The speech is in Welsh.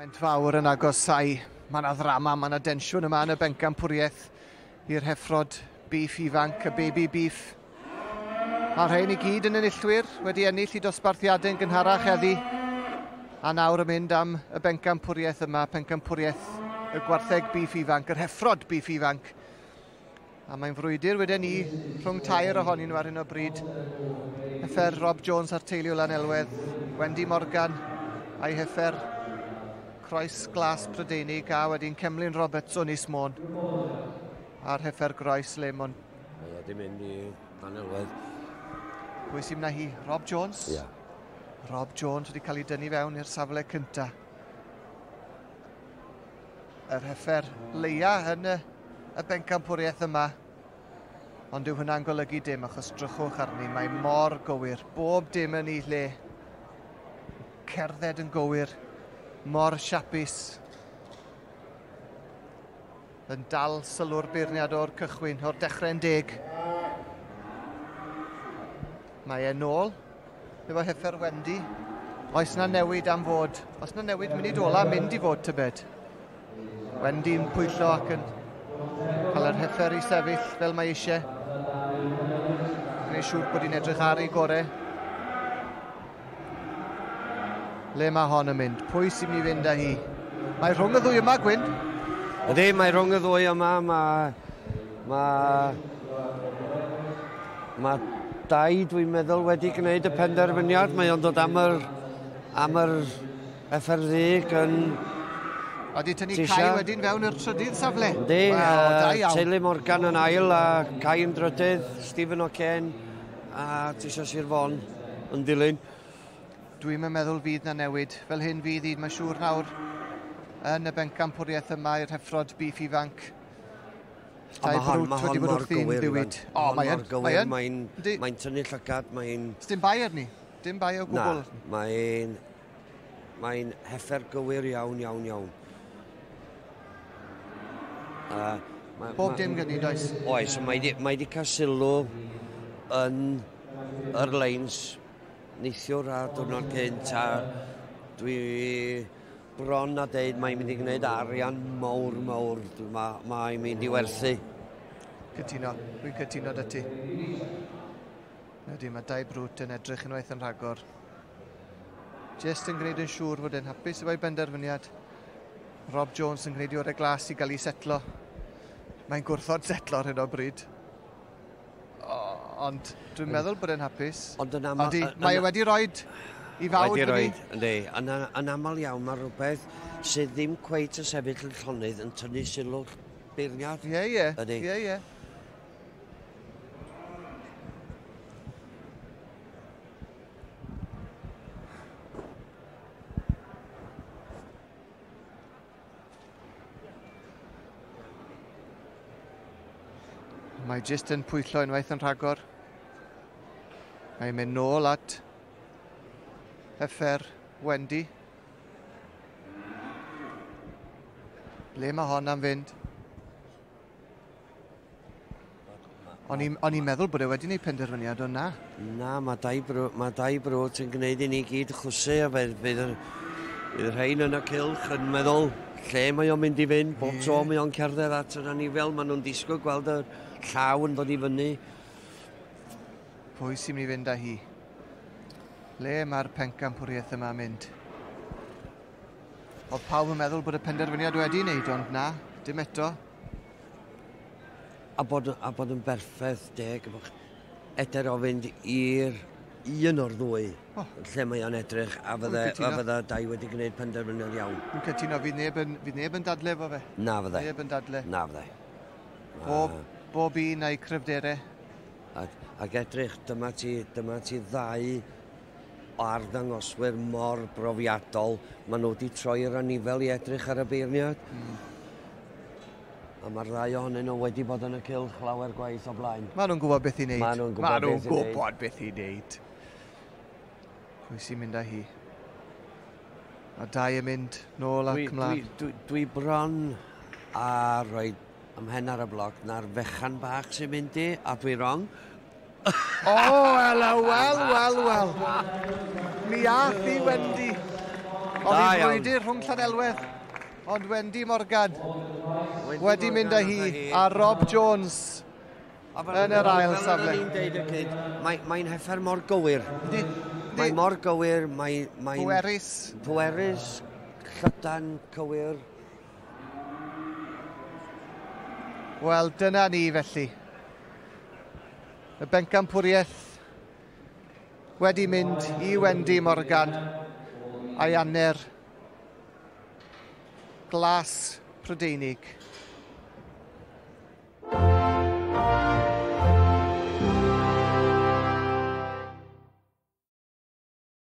Maent fawr yn agosau. Mae yna ddrama, mae yna densiwn yma yn y Pencampwriaeth i'r Heffrod Biff Ifanc, y baby Biff. Mae'r rhain i gyd yn enillwyr wedi ennill i dosbarthiadau'n gynharach heddi. A nawr yn mynd am y Pencampwriaeth yma, Pencampwriaeth y gwartheg Biff Ifanc, yr Heffrod Biff Ifanc. A mae'n frwydr wedyn ni rhwng tair ohonyn nhw ar hyn o bryd. Heffer Rob Jones a'r teulu o Lanelwedd, Wendy Morgan a'i heffer Croes Glas Prydeinig a wedyn Cemlyn Roberts o Ynys Môn. A'r heffer Groes Lemon. Mae wedi mynd i Lanelwedd. Pwy sy'n na hi? Rob Jones? Ia. Rob Jones wedi cael ei dynnu fewn i'r safle cynta. Yr heffer leia yn y Pencampwriaeth yma. Ond dyw hwnna'n golygu dim achos drychwch arni. Mae mor gywir. Bob dim yn ei lle. Cerdded yn gywir. Mor siapus. Yn dal sylw'r beirniad o'r cychwyn, o'r dechrau'n deg. Mae e nôl. Efo heffer Wendy. Oes na newid am fod. Oes na newid mynd i dola, mynd i fod tybed. Wendy'n pwyllo ac yn cael yr heffer i sefyll fel mae eisiau. Gwneud siŵr bod hi'n edrych ar ei gorau. Le mae hon yn mynd? Pwy sy'n mynd i fynd â hi? Mae rhwng y ddwy yma, Gwyn? Ydy, mae rhwng y ddwy yma. Mae dau, dwi'n meddwl, wedi gwneud y penderfyniad. Mae o'n dod am yr effer ddig yn... Wedi tynnu Cai wedyn fewn i'r trydydd safle. Ydy, Teulu Morgan yn ail a Cai yn drydydd, Stephen O'Ken a Tisio Sir Fon yn dilyn. Dwi'n meddwl fydd na newid. Fel hyn fydd hi, mae'n siŵr nawr yn y Pencampwriaeth yma i'r Heffrod Biff Ifanc. Mae hon mor gywir. Mae'n tynnu llygad, mae'n... Dim bai arni? Dim bai o gwbl? Na, mae'n heffer gywir iawn. Bob dim gynnu, does? Oes, mae wedi cael sylw yn yr leins neithiwr a diwrnod cynt a dwi bron a deud mae'n mynd i gwneud arian mawr. Mae'n mynd i werthu. Dwi'n cytuno dy ti. Ydy, mae dau brwt yn edrych unwaith yn rhagor. Just yn gwneud yn siŵr fod e'n hapus efo'i benderfyniad. Rob Jones yn gwneud i orau glas i gael ei setlo. Mae'n gwrthod setlo ar hyn o bryd. Ond dwi'n meddwl bod e'n hapus. Mae e wedi rhoi i fawd fyny. Yndi. Yn aml iawn mae rhywbeth sydd ddim cweit yn sefyll yn llonydd yn tynnu sylw'r beirniad. Ie. Mae jyst yn pwyllo unwaith yn rhagor. Mae'n mynd nôl at heffer Wendy. Le mae hon am fynd? O'n i'n meddwl bod e wedi gwneud penderfyniad o na. Na, mae dau brwt yn gwneud i ni gyd chwsau a fydd yr rhain yn y cylch yn meddwl lle mae o'n mynd i fynd, bob tro mae o'n cerdded at yr anifel, maen nhw'n disgwyl gweld y llaw yn dod i fyny. Pwy sy'n mynd i fynd â hi? Le mae'r Pencampwriaeth yma mynd? Oedd pawb yn meddwl bod y penderfyniad wedi wneud, ond na, dim eto. A bod yn berffaith deg, eder o fynd i'r un o'r ddwy, lle mae o'n edrych, a fydda dau wedi gwneud penderfyniad iawn. Dwi'n cytuno, fydd neb yn dadle efo fe? Na fydde. Neb yn dadle? Na fydde. Bob un a'i cryfderau? Ac edrych, dyma ti ddau o arddangoswyr mor brofiadol. Maen nhw wedi troi'r anifel i edrych ar y beirniad. A mae'r ddau ohonyn nhw wedi bod yn y cylch lawer gwaith o blaen. Maen nhw'n gwybod beth i wneud. Maen nhw'n gwybod beth i wneud. Pwy sy'n mynd â hi? A dau yn mynd nôl ac ymlaen. Dwi bron a rhoi ymhen ar y bloc na'r fechan bach sy'n mynd i, a dwi wrong. Wel. Mi ath i Wendy. Oedd hi'n frwydr rhwng Llanelwedd, ond Wendy Morgan wedi mynd â hi a Rob Jones yn yr ail safle. Mae'n heffer mor gywir. Mae mor gywir, mae'n... Pwerus. Pwerus, llydan cywir. Wel, dyna ni felly. Y Pencampwriaeth wedi mynd i Wendy Morgan a'i anner glas Prydeinig.